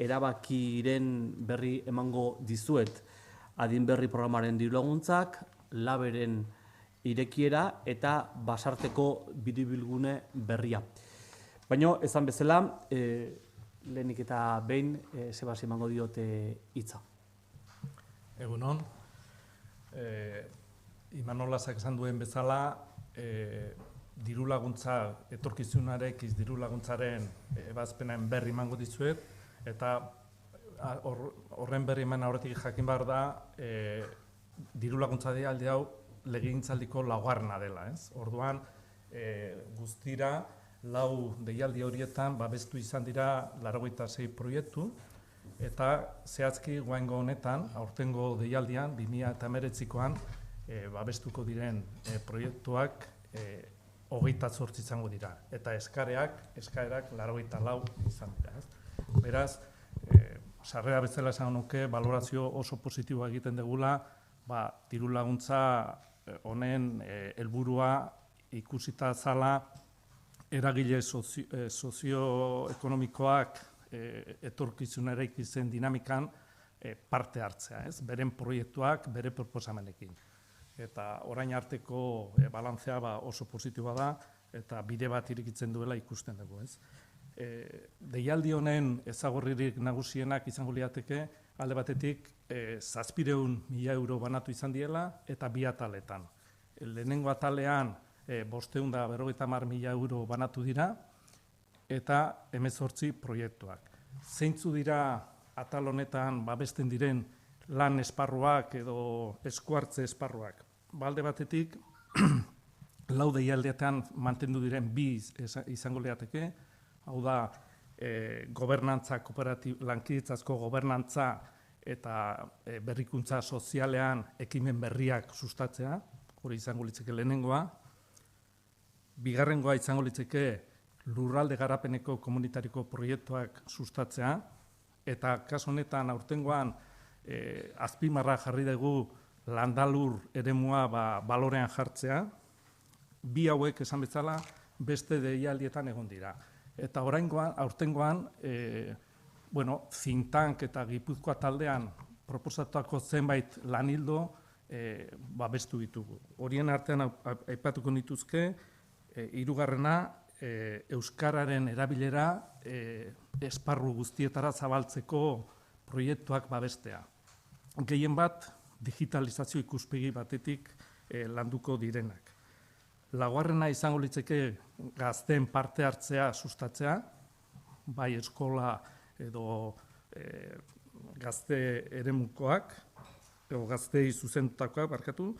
erabakiren berri emango dizuet adin berri programaren dirulaguntzak, laberen irekiera eta basarteko biribilgune berria. Baina, esan bezala, lehenik eta behin, Sebas emango diote hitza. Egunon, Imanolazak esan duen bezala, diru laguntza, etorkizunarekiz diru laguntzaren ebazpenen berri emango dizuet, eta horren berri eman aurretik jakin behar da, diru laguntza deialdi hau legegintzaldiko laugarrena dela. Orduan, guztira, 4 deialdi horietan babestu izan dira 86 proiektu, eta zehazki guaingo honetan, aurtengo deialdian, 2019koan, babestuko diren proiektuak 28 izango dira, eta eskaerak 84 izan dira. Beraz, sarrera bezala esan nuke, balorazio oso positiboa egiten degula, diru laguntza honen helburua ikusita zala eragile sozioekonomikoak etorkizunarekin izen dinamikan parte hartzea, beren proiektuak, bere proposamenekin. Eta orain arteko balantzea oso positiboa da, eta bide bat irekitzen duela ikusten dugu. Deialdi honen ezagorririk nagusienak izango lirateke, alde batetik 700.000 euro banatu izan diela, eta 2 ataletan. Lehenengo atalean 550.000 euro banatu dira, eta 18 proiektuak. Zeintzu dira atal honetan babesten diren lan esparruak edo eskuartze esparruak. Alde batetik, 4 deialdeetan mantendu diren 2 izango lirateke, hau da, lankidetzazko gobernantza eta berrikuntza sozialean ekimen berriak sustatzea, hori izango litzeke lehenengoa. Bigarrengoa izango litzeke lurralde garapeneko komunitariko proiektuak sustatzea, eta kasu honetan aurtengoan azpimarra jarri dugu landalur eremua balorean jartzea. 2 hauek esan bezala beste deialdietan egon dira. Eta aurtengoan, think tank eta Gipuzkoa taldean proposatuako zenbait lanildo babestu ditugu. Horien artean aipatuko nituzke, 3. Euskararen erabilera esparru guztietara zabaltzeko proiektuak babestea. Gehien bat, digitalizazio ikuspegi batetik landuko direnak. 4. izango litzeke gazteen parte hartzea sustatzea, bai eskola edo gazte eremukoak, edo gaztei zuzendutakoak, barkatu.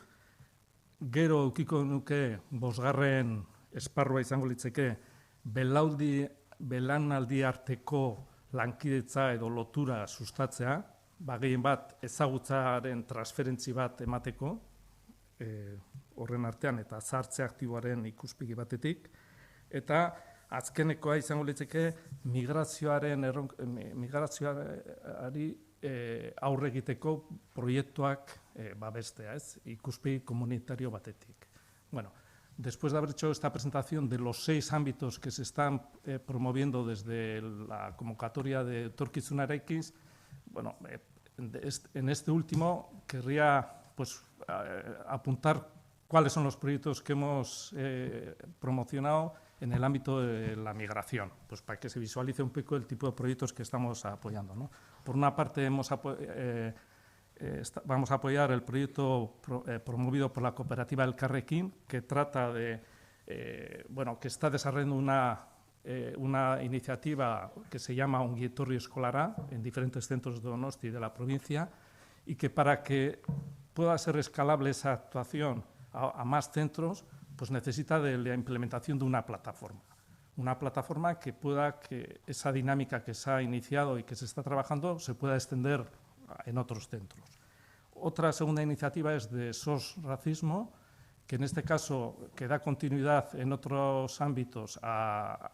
Gero eukiko nuke 5. esparrua izango litzeke belaunaldi arteko lankidetza edo lotura sustatzea, gehien bat ezagutzaren transferentzi bat emateko, horren artean eta zahartze aktiboaren ikuspegi batetik, eta azkenekoa izango litzeke migrazioari aurre egiteko proiektuak babestea, ikuspegi komunitario batetik. Bueno, después de haber hecho esta presentación de los 6 ámbitos que se están promoviendo desde la convocatoria de Etorkizunarekin, bueno, en este último querría apuntar cuáles son los proyectos que hemos promocionado en el ámbito de la migración, para que se visualice un poco el tipo de proyectos que estamos apoyando, ¿no? Por una parte, vamos a apoyar el proyecto promovido por la cooperativa Elkarrekin, que trata de, que está desarrollando una iniciativa que se llama Ongi Etorri Eskolara en diferentes centros de Donosti y de la provincia, y que para que pueda ser escalable esa actuación a más centros, pues necesita de la implementación de una plataforma que pueda que esa dinámica que se ha iniciado y que se está trabajando se pueda extender en otros centros. Otra segunda iniciativa es de SOS Racismo, que en este caso que da continuidad en otros ámbitos a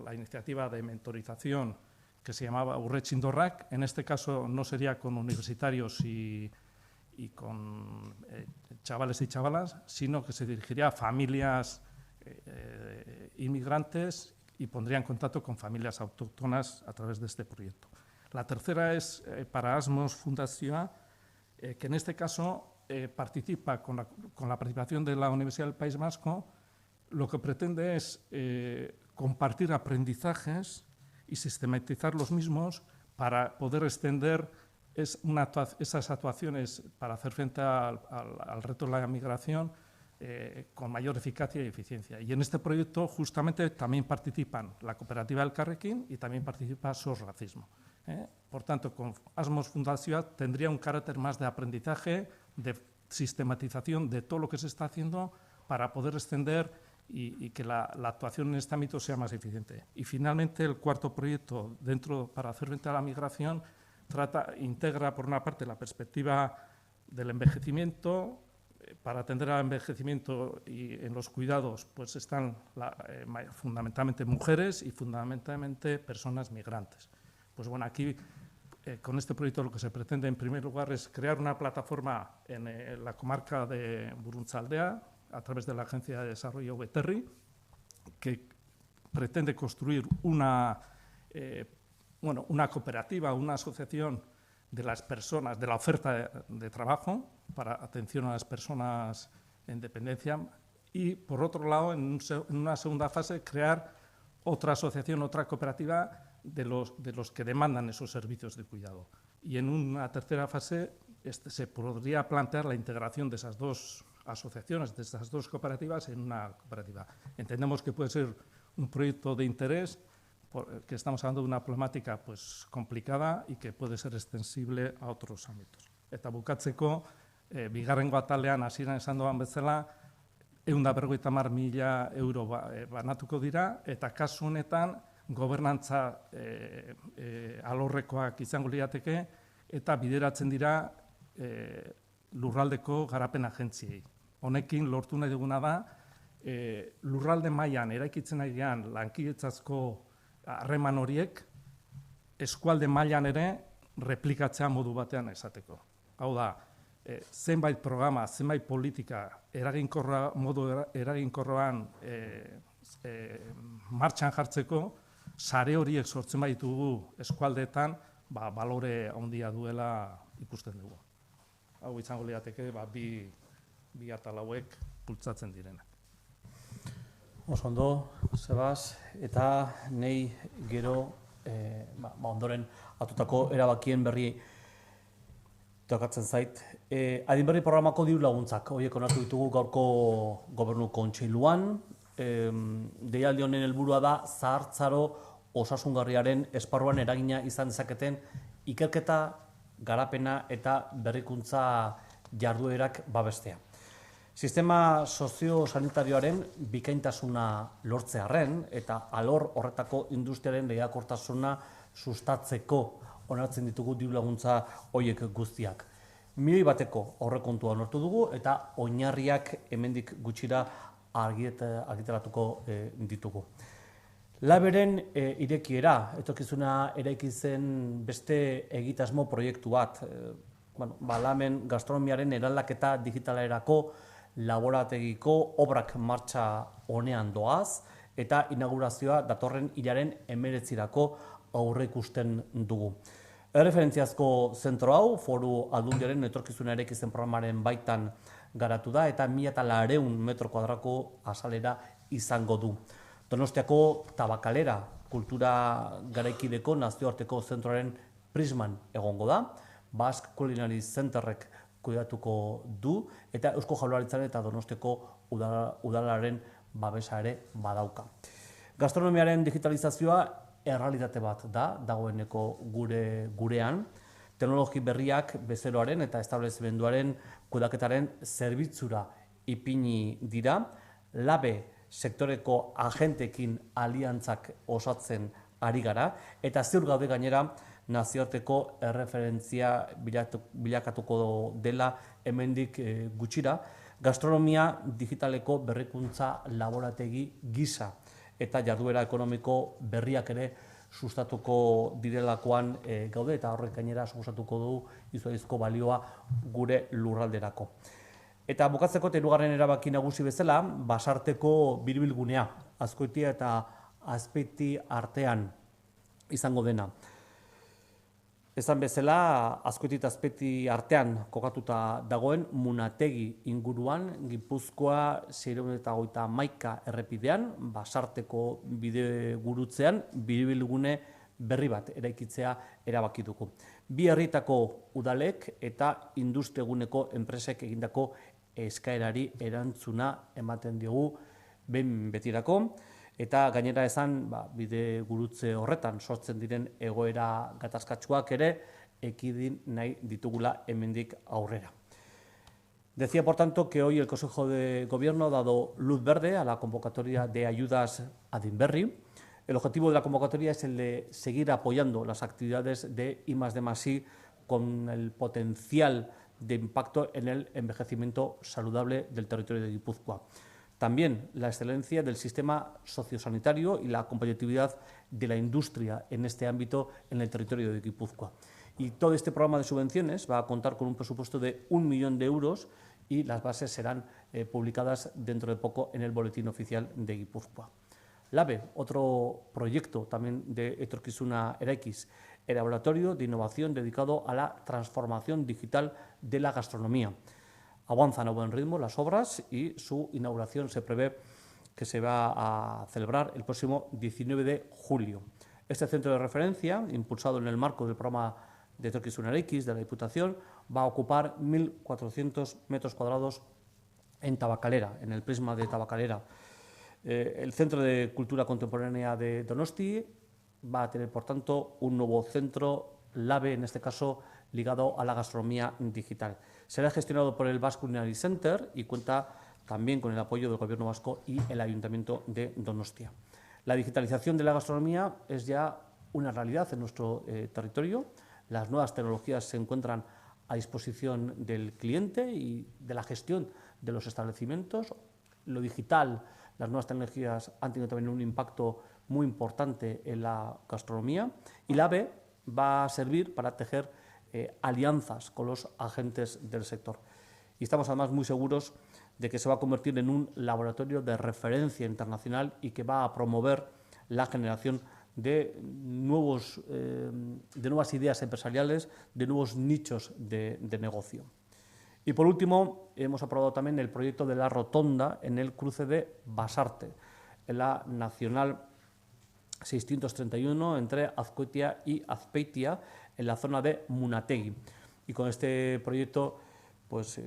la iniciativa de mentorización que se llamaba Urretxindorrak. En este caso no sería con universitarios y con chavales y chavalas, sino que se dirigiría a familias inmigrantes y pondría en contacto con familias autóctonas a través de este proyecto. La tercera es para Asmos Fundazioa, que en este caso participa con la participación de la Universidad del País Vasco. Lo que pretende es compartir aprendizajes y sistematizar los mismos para poder extender esas actuaciones para hacer frente al reto de la migración con mayor eficacia y eficiencia. Y en este proyecto justamente también participan la cooperativa Elkarrekin y también participa SOS Racismo. Por tanto, con Asmos Fundazioa tendría un carácter más de aprendizaje, de sistematización de todo lo que se está haciendo para poder extender y que la actuación en este ámbito sea más eficiente. Y finalmente, el cuarto proyecto para hacer frente a la migración integra, por una parte, la perspectiva del envejecimiento. Para atender al envejecimiento y en los cuidados pues están fundamentalmente mujeres y fundamentalmente personas migrantes. Pues bueno, aquí con este proyecto lo que se pretende en primer lugar es crear una plataforma en la comarca de Buruntzaldea a través de la Agencia de Desarrollo Beterri, que pretende construir una cooperativa, una asociación de las personas, de la oferta de trabajo para atención a las personas en dependencia y, por otro lado, en una segunda fase, crear otra asociación, otra cooperativa de los que demandan esos servicios de cuidado. Y en una tercera fase se podría plantear la integración de esas dos asociaciones, de estas dos cooperativas en una cooperativa. Entendemos que puede ser un proyecto de interés, que estamos hablando de una problemática pues, complicada y que puede ser extensible a otros ámbitos. Eta bukatzeko, bigarrengo atalean hasieran esan doan bezala, 150.000 euro banatuko dira, eta kasu honetan gobernantza alorrekoak izango lirateke, eta bideratzen dira lurraldeko garapen agentziei. Honekin lortu nahi duguna da, lurralde mailan eraikitzen nahi gean lankidetzazko harreman horiek eskualde mailan ere replikatzea modu batean esateko. Hau da, zenbait programa, zenbait politika modu eraginkorroan martxan jartzeko, sare horiek sortzen baitugu eskualdeetan, balore handia duela ikusten dugu. Hau izango lirateke bi atal hauek bultzatzen direnak. Oso ondo, Sebas, eta nei gero ondoren hartutako erabakien berri tokatzen zait. Adinberri programako diru laguntzak, horiek onartu ditugu gaurko gobernu kontseiluan. Deialdi honen helburua da zahartzaro osasungarriaren esparruan eragina izan dezaketen ikerketa, garapena eta berrikuntza jarduerak babestea. Sistema soziosanitarioaren bikaintasuna lortzearren eta alor horretako industriaren lehiakortasuna sustatzeko onartzen ditugu diru laguntza horiek guztiak. Milioi bateko aurrekontua onartu dugu eta oinarriak hemendik gutxira argitaratuko ditugu. Laberen irekiera, etorkizuna eraiki zen beste egitasmo proiektu bat. Lamen gastronomiaren eraldaketa digitalerako laborategiko obrak martxa honean doaz eta inaugurazioa datorren hilaren 19 aurre ikusten dugu. Erreferentziazko zentro hau, Foru Aldundiaren etorkizuna eraiki zen programaren baitan garatu da eta 1.400 metro kuadrako azalera izango du. Donostiako Tabakalera kultura garaikideko nazioarteko zentroaren prisman egongo da, Basque Culinary Centerrek kudeatuko du eta Eusko Jaurlaritzaren eta Donostiako udalaren babesa ere badauka. Gastronomiaren digitalizazioa errealitate bat da, dagoeneko gurean, teknologi berriak bezeroaren eta establezimenduaren kudeaketaren zerbitzura ipini dira, labe sektoreko agentekin aliantzak osatzen ari gara, eta ziur gaude gainera nazioarteko erreferentzia bilakatuko dela hemendik gutxira, gastronomia digitaleko berrikuntza laborategi gisa eta jarduera ekonomiko berriak ere sustatuko direlakoan gaude eta horrek gainera suposatuko du izugarrizko balioa gure lurralderako. Eta bukatzeko hirugarren erabaki nagusi bezala, Basarteko biribilgunea, Azkoitia eta Azpeiti artean izango dena. Esan bezala, Azkoiti eta Azpeti artean kokatuta dagoen Munategi inguruan, Gipuzkoa 651 errepidean, basarteko bide gurutzean, biribilgune berri bat eraikitzea erabaki dugu. Bi herritako udalek eta industriaguneko enpresek egindako eskaerari erantzuna ematen diogu behin betirako, eta gainera esan, bide gurutze horretan sortzen diren egoera gatazkatsuak ere ekidin nahi ditugula hemendik aurrera. Decía, por tanto, que hoy el Consejo de Gobierno ha dado luz verde a la convocatoria de ayudas a Adinberri. El objetivo de la convocatoria es el de seguir apoyando las actividades de I+D+I con el potencial de impacto en el envejecimiento saludable del territorio de Guipúzcoa. También la excelencia del sistema sociosanitario y la competitividad de la industria en este ámbito en el territorio de Guipúzcoa. Y todo este programa de subvenciones va a contar con un presupuesto de 1 millón de euros y las bases serán publicadas dentro de poco en el Boletín Oficial de Guipúzcoa. LABE, otro proyecto también de Etorkizuna Eraikiz, el laboratorio de innovación dedicado a la transformación digital de la gastronomía. Avanzan a buen ritmo las obras y su inauguración se prevé que se va a celebrar el próximo 19 de julio. Este centro de referencia, impulsado en el marco del programa de Etorkizuna Eraikiz de la Diputación, va a ocupar 1.400 metros cuadrados en Tabakalera, en el prisma de Tabakalera. El Centro de Cultura Contemporánea de Donosti va a tener, por tanto, un nuevo centro LABE, en este caso ligado a la gastronomía digital. Será gestionado por el Basque Culinary Center y cuenta también con el apoyo del Gobierno vasco y el Ayuntamiento de Donostia. La digitalización de la gastronomía es ya una realidad en nuestro territorio. Las nuevas tecnologías se encuentran a disposición del cliente y de la gestión de los establecimientos. Lo digital, las nuevas tecnologías han tenido también un impacto muy importante en la gastronomía y la AVE va a servir para tejer alianzas con los agentes del sector. Y estamos además muy seguros de que se va a convertir en un laboratorio de referencia internacional y que va a promover la generación de nuevas ideas empresariales, de nuevos nichos de negocio. Y por último, hemos aprobado también el proyecto de la rotonda en el cruce de Basarte, en la Nacional 631 entre Azkoitia y Azpeitia, en la zona de Munategi. Y con este proyecto, pues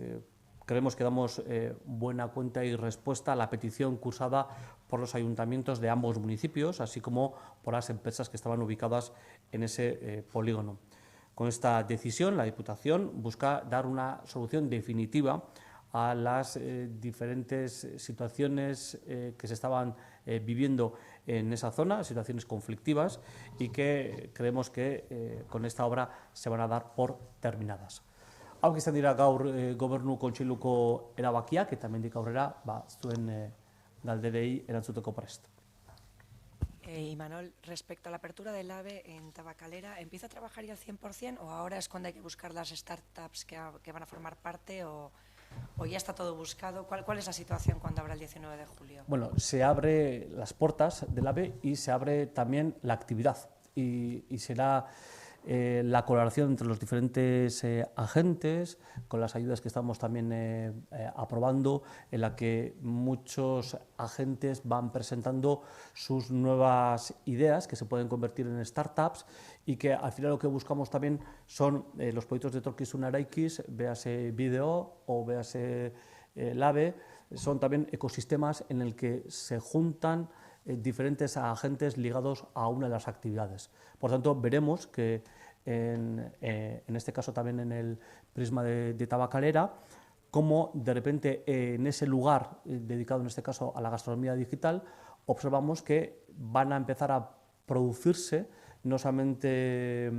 creemos que damos buena cuenta y respuesta a la petición cursada por los ayuntamientos de ambos municipios, así como por las empresas que estaban ubicadas en ese polígono. Con esta decisión, la Diputación busca dar una solución definitiva a las diferentes situaciones que se estaban viviendo en esa zona, situaciones conflictivas, y que creemos que con esta obra se van a dar por terminadas. Hau izan dira gaur Gobernu Kontseiluko erabakiak, eta hemendik aurrera zuen galderei erantzuteko prest. Imanol, respecto a la apertura del AVE en Tabacalera, ¿empieza a trabajar ya al 100% o ahora es cuando hay que buscar las startups que van a formar parte o ya está todo buscado? ¿Cuál es la situación cuando abra el 19 de julio? Bueno, se abre las puertas del AVE y se abre también la actividad y será la colaboración entre los diferentes agentes, con las ayudas que estamos también aprobando, en la que muchos agentes van presentando sus nuevas ideas que se pueden convertir en startups y que al final lo que buscamos también son los proyectos de Etorkizuna Eraikiz, véase Vídeo o véase LABE, son también ecosistemas en el que se juntan diferentes agentes ligados a una de las actividades. Por tanto, veremos que en este caso también en el prisma de Tabacalera, cómo de repente en ese lugar dedicado en este caso a la gastronomía digital, observamos que van a empezar a producirse no solamente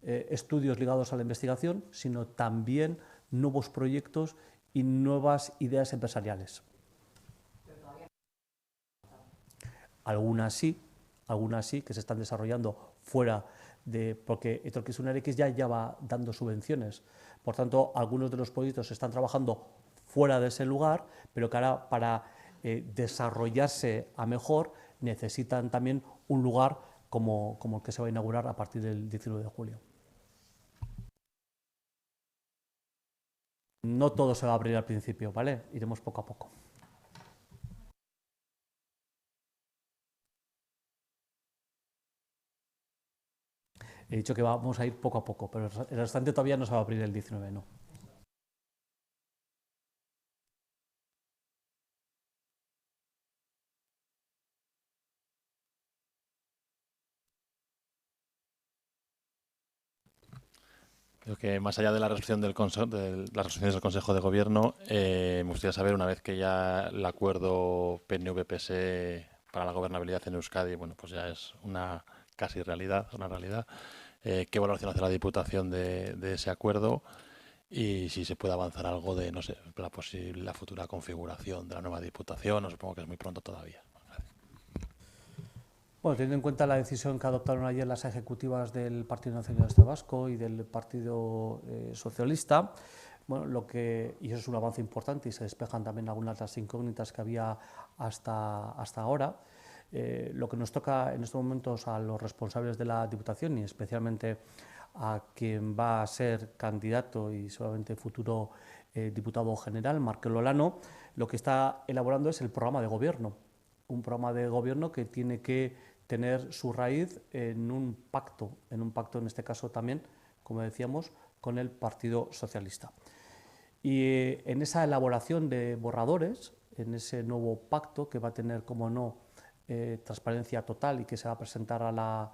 estudios ligados a la investigación, sino también nuevos proyectos y nuevas ideas empresariales. Algunas sí, que se están desarrollando fuera de, porque Etorkizuna Eraikiz ya va dando subvenciones. Por tanto, algunos de los proyectos se están trabajando fuera de ese lugar, pero que ahora para desarrollarse a mejor necesitan también un lugar como el que se va a inaugurar a partir del 19 de julio. No todo se va a abrir al principio, ¿vale? Iremos poco a poco. He dicho que vamos a ir poco a poco, pero el restante todavía no se va a abrir el 19, no. Creo que más allá de la resolución de las resoluciones del Consejo de Gobierno, me gustaría saber, una vez que ya el acuerdo PNV-PSE para la gobernabilidad en Euskadi, bueno, pues ya es una casi realidad, una realidad, ¿qué valoración hace la Diputación de ese acuerdo? Y si se puede avanzar algo de, no sé, la futura configuración de la nueva Diputación, no supongo que es muy pronto todavía. Bueno, teniendo en cuenta la decisión que adoptaron ayer las ejecutivas del Partido Nacionalista Vasco y del Partido Socialista, bueno, y eso es un avance importante y se despejan también algunas de las incógnitas que había hasta ahora. Lo que nos toca en estos momentos a los responsables de la Diputación y especialmente a quien va a ser candidato y seguramente futuro diputado general, Markel Olano, lo que está elaborando es el programa de gobierno. Un programa de gobierno que tiene que tener su raíz en un pacto en este caso también, como decíamos, con el Partido Socialista. Y en esa elaboración de borradores, en ese nuevo pacto que va a tener, como no, transparencia total y que se va a presentar a la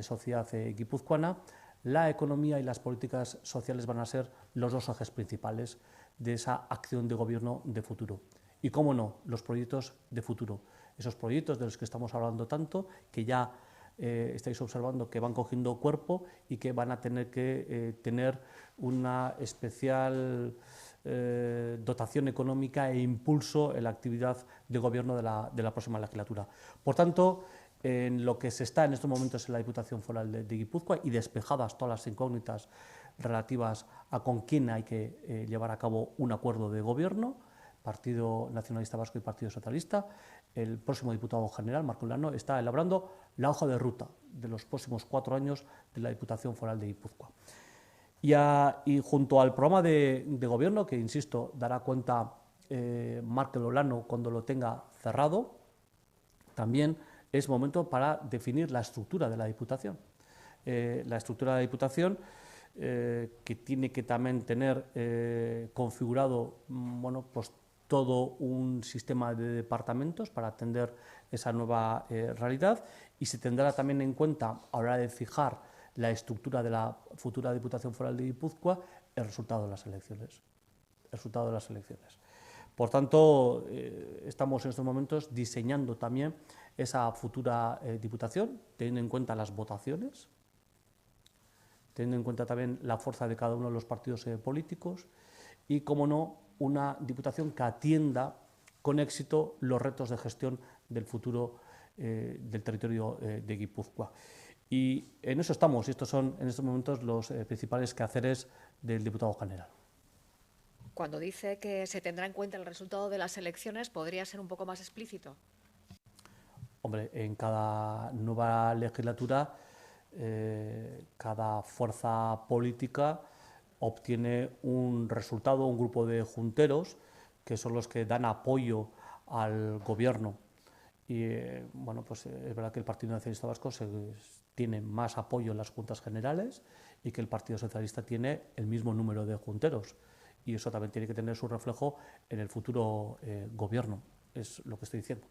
sociedad guipuzcoana, la economía y las políticas sociales van a ser los dos ejes principales de esa acción de gobierno de futuro. Y, cómo no, los proyectos de futuro. Esos proyectos de los que estamos hablando tanto, que ya estáis observando que van cogiendo cuerpo y que van a tener que tener una especial dotación económica e impulso en la actividad de gobierno de la próxima legislatura. Por tanto, en lo que se está en estos momentos en la Diputación Foral de Guipúzcoa y despejadas todas las incógnitas relativas a con quién hay que llevar a cabo un acuerdo de gobierno, Partido Nacionalista Vasco y Partido Socialista, el próximo diputado general, Markel Olano, está elaborando la hoja de ruta de los próximos 4 años de la Diputación Foral de Guipúzcoa. Y junto al programa de gobierno, que insisto, dará cuenta Markel Olano cuando lo tenga cerrado, también es momento para definir la estructura de la Diputación. La estructura de la Diputación, que tiene que también tener configurado, bueno, pues todo un sistema de departamentos para atender esa nueva realidad, y se tendrá también en cuenta a la hora de fijar la estructura de la futura Diputación Foral de Guipúzcoa el resultado de las elecciones. Por tanto, estamos en estos momentos diseñando también esa futura Diputación, teniendo en cuenta las votaciones, teniendo en cuenta también la fuerza de cada uno de los partidos políticos y, como no, una Diputación que atienda con éxito los retos de gestión del futuro del territorio de Guipúzcoa. Y en eso estamos, y estos son en estos momentos los principales quehaceres del diputado general. Cuando dice que se tendrá en cuenta el resultado de las elecciones, ¿podría ser un poco más explícito? Hombre, en cada nueva legislatura, cada fuerza política obtiene un resultado, un grupo de junteros que son los que dan apoyo al gobierno. Y bueno, pues es verdad que el Partido Nacionalista Vasco tiene más apoyo en las juntas generales y que el Partido Socialista tiene el mismo número de junteros. Y eso también tiene que tener su reflejo en el futuro gobierno, es lo que estoy diciendo.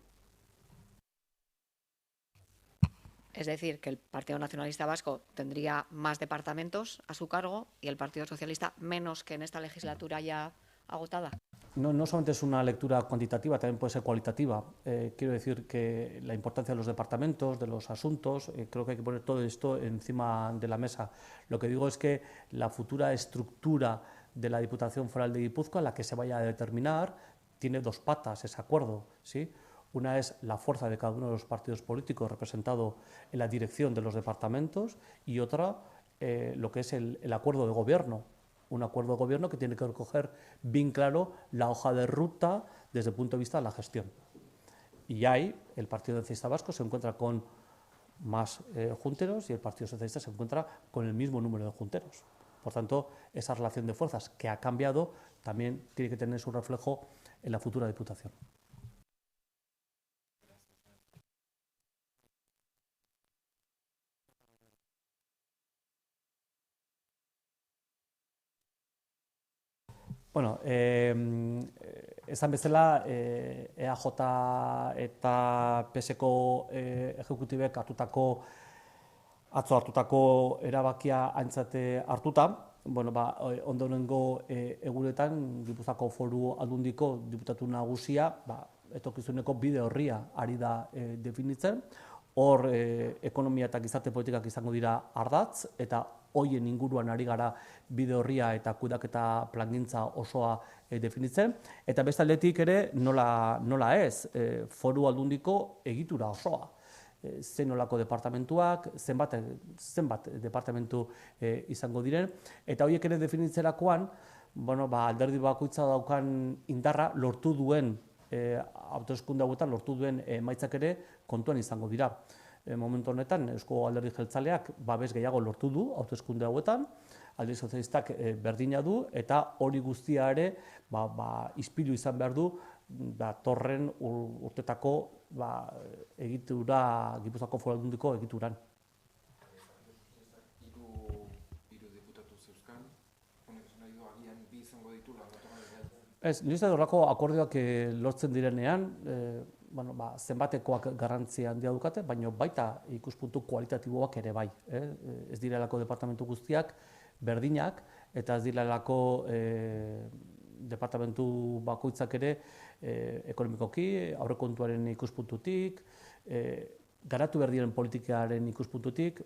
Es decir, que el Partido Nacionalista Vasco tendría más departamentos a su cargo y el Partido Socialista menos que en esta legislatura ya agotada. No solamente es una lectura cuantitativa, también puede ser cualitativa. Quiero decir que la importancia de los departamentos, de los asuntos, creo que hay que poner todo esto encima de la mesa. Lo que digo es que la futura estructura de la Diputación Foral de Guipúzcoa, la que se vaya a determinar, tiene dos patas ese acuerdo, ¿sí? Una es la fuerza de cada uno de los partidos políticos representado en la dirección de los departamentos, y otra lo que es el acuerdo de gobierno. Un acuerdo de gobierno que tiene que recoger bien claro la hoja de ruta desde el punto de vista de la gestión. Y ahí el Partido Nacionalista Vasco se encuentra con más junteros y el Partido Socialista se encuentra con el mismo número de junteros. Por tanto, esa relación de fuerzas que ha cambiado también tiene que tener su reflejo en la futura Diputación. Bueno, esan bezala, EAJ eta PSko ejekutibek atzo hartutako erabakia aintzate hartuta, ondorengo egunetan Gipuzkoako Foru Aldundiko diputatu nagusia etorkizuneko bide orria ari da definitzen. Hor ekonomia eta gizarte politikak izango dira ardatz, eta hoien inguruan ari gara bide orria eta kudeaketa plangintza osoa definitzen. Eta beste aldetik ere, nola ez, Foru Aldundiko egitura osoa. Zein nolako departamentuak, zenbat departamentu izango diren, eta horiek ere definitzerakoan, alderdi bakoitza daukan indarra lortu duen hauteskunde hauetan lortu duen emaitzak ere kontuan izango dira. Momentu honetan, Eusko Alderdi Jeltzaleak babes gehiago lortu du hauteskunde hauetan, Alderdi Sozialistak berdina du, eta hori guztia ere ispilu izan behar du datorren urtetako egitura, Gipuzkoako Foru Aldundiko egituran. Hiru diputatu zeuzkan, honek esan nahi du agian bi izango ditula. Ez, nire horrako akordioak lortzen direnean, zenbatekoak garrantzia handia dukate, baina baita ikuspuntu kualitatiboak ere bai. Ez direlako departamentu guztiak berdinak, eta ez direlako departamentu bakoitzak ere ekonomikoki, aurrekontuaren ikuspuntutik, garatu behar diren politikaren ikuspuntutik,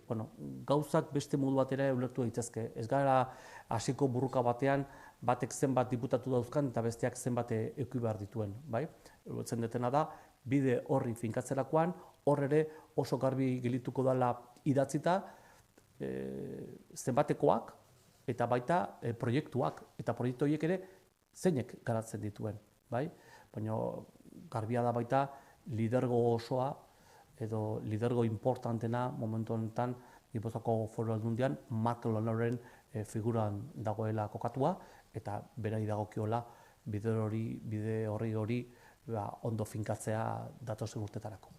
gauzak beste modu batera ulertu daitezke. Ez gara hasiko burruka batean, batek zenbat diputatu dauzkan eta besteak zenbat eduki behar dituen. Ulertzen detena da, bide horri finkatzerakoan, hor ere oso garbi gelituko dela idatzita zenbatekoak eta baita proiektuak, eta proiektu horiek ere zeinek garatzen dituen. Baina garbia da baita lidergo osoa edo lidergo importantena momentu honetan Gipuzkoako Foru Aldundian Markel Onoren figuran dagoela kokatua, eta berai dagokiola bide horri ondo finkatzea datozen urtetarako.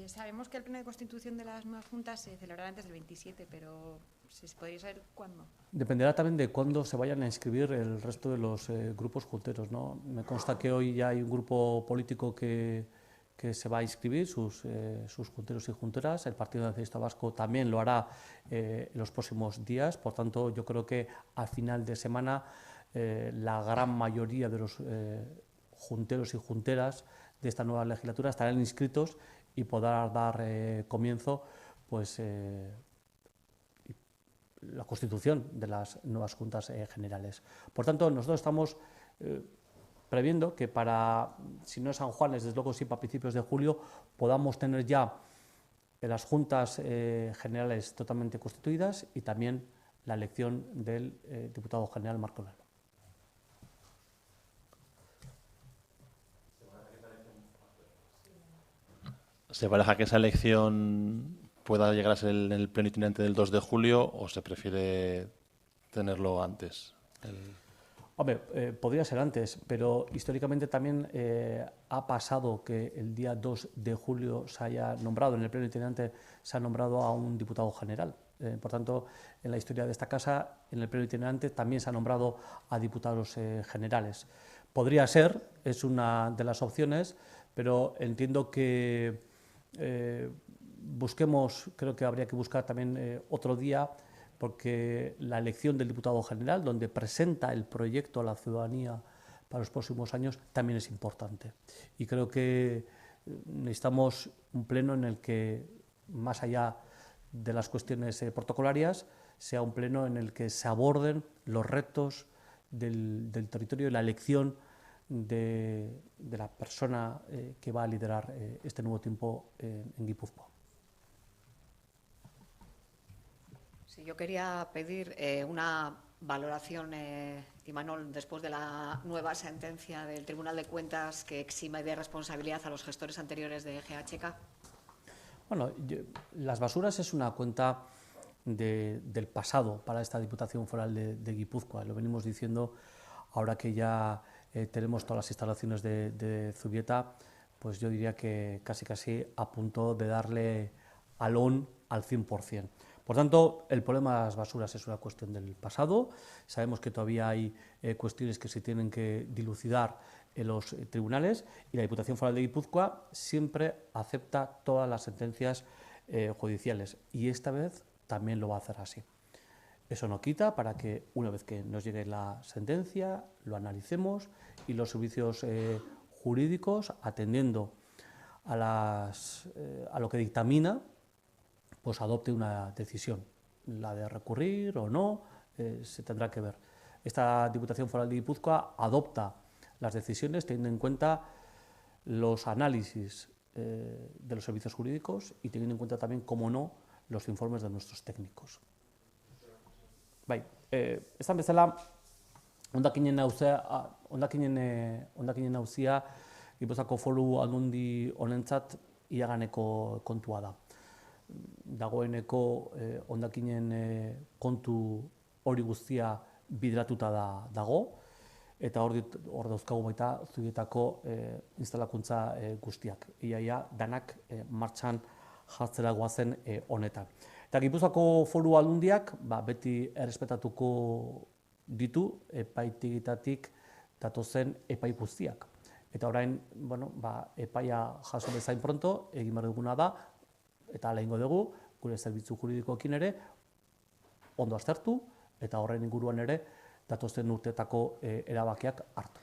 Sabemos que el pleno de constitución de las nuevas juntas se celebrará antes del 27, pero ¿se podría saber cuándo? Dependerá también de cuándo se vayan a inscribir el resto de los grupos junteros, ¿no? Me consta que hoy ya hay un grupo político que se va a inscribir, sus junteros y junteras. El Partido Nacionalista Vasco también lo hará en los próximos días. Por tanto, yo creo que al final de semana la gran mayoría de los junteros y junteras de esta nueva legislatura estarán inscritos y podrán dar comienzo la constitución de las nuevas juntas generales. Por tanto, nosotros estamos previendo que si no es San Juanes, desde luego sí para principios de julio, podamos tener ya las juntas generales totalmente constituidas y también la elección del diputado general Marco Olano. ¿Se baraja que esa elección pueda llegar a ser en el pleno itinerante del 2 de julio o se prefiere tenerlo antes? Hombre, podría ser antes, pero históricamente también ha pasado que el día 2 de julio se haya nombrado, en el pleno itinerante se ha nombrado a un diputado general. Por tanto, en la historia de esta casa, en el pleno itinerante también se ha nombrado a diputados generales. Podría ser, es una de las opciones, pero entiendo que busquemos, creo que habría que buscar también otro día, porque la elección del diputado general, donde presenta el proyecto a la ciudadanía para los próximos años, también es importante. Y creo que necesitamos un pleno en el que, más allá de las cuestiones protocolarias, sea un pleno en el que se aborden los retos del territorio y la elección de la persona que va a liderar este nuevo tiempo en Guipúzcoa. Sí, yo quería pedir una valoración, Imanol, después de la nueva sentencia del Tribunal de Cuentas que exime de responsabilidad a los gestores anteriores de GHK. Bueno, Las Basuras es una cuenta del pasado para esta Diputación Foral de Guipúzcoa. Lo venimos diciendo ahora que ya tenemos todas las instalaciones de Zubieta, pues yo diría que casi a punto de darle alón al 100%. Por tanto, el problema de las basuras es una cuestión del pasado. Sabemos que todavía hay cuestiones que se tienen que dilucidar en los tribunales y la Diputación Foral de Guipúzcoa siempre acepta todas las sentencias judiciales y esta vez también lo va a hacer así. Eso no quita para que una vez que nos llegue la sentencia lo analicemos y los servicios jurídicos, atendiendo a lo que dictamina, pues adopte una decisión. La de recurrir o no, se tendrá que ver. Esta Diputación Foral de Guipúzcoa adopta las decisiones teniendo en cuenta los análisis de los servicios jurídicos y teniendo en cuenta también, como no, los informes de nuestros técnicos. Bai, esan bezala, hondakinen auzia Gipuzkoako Foru Aldundi honentzat iraganeko kontua da. Dagoeneko hondakinen kontu hori guztia bidratuta dago, eta hor dauzkagu baita Zubietako instalakuntza guztiak. Iaia danak martxan jartzera goazen honetan. Eta Gipuzkoako Foru Aldundiak beti errespetatuko ditu epaitegitatik datozen epai guztiak. Eta orain, epaia jaso bezain pronto, egin behar duguna da, eta hala egingo dugu, gure zerbitzu juridikoekin ere, ondo aztertu, eta horren inguruan ere, datozen urteetako erabakiak hartu.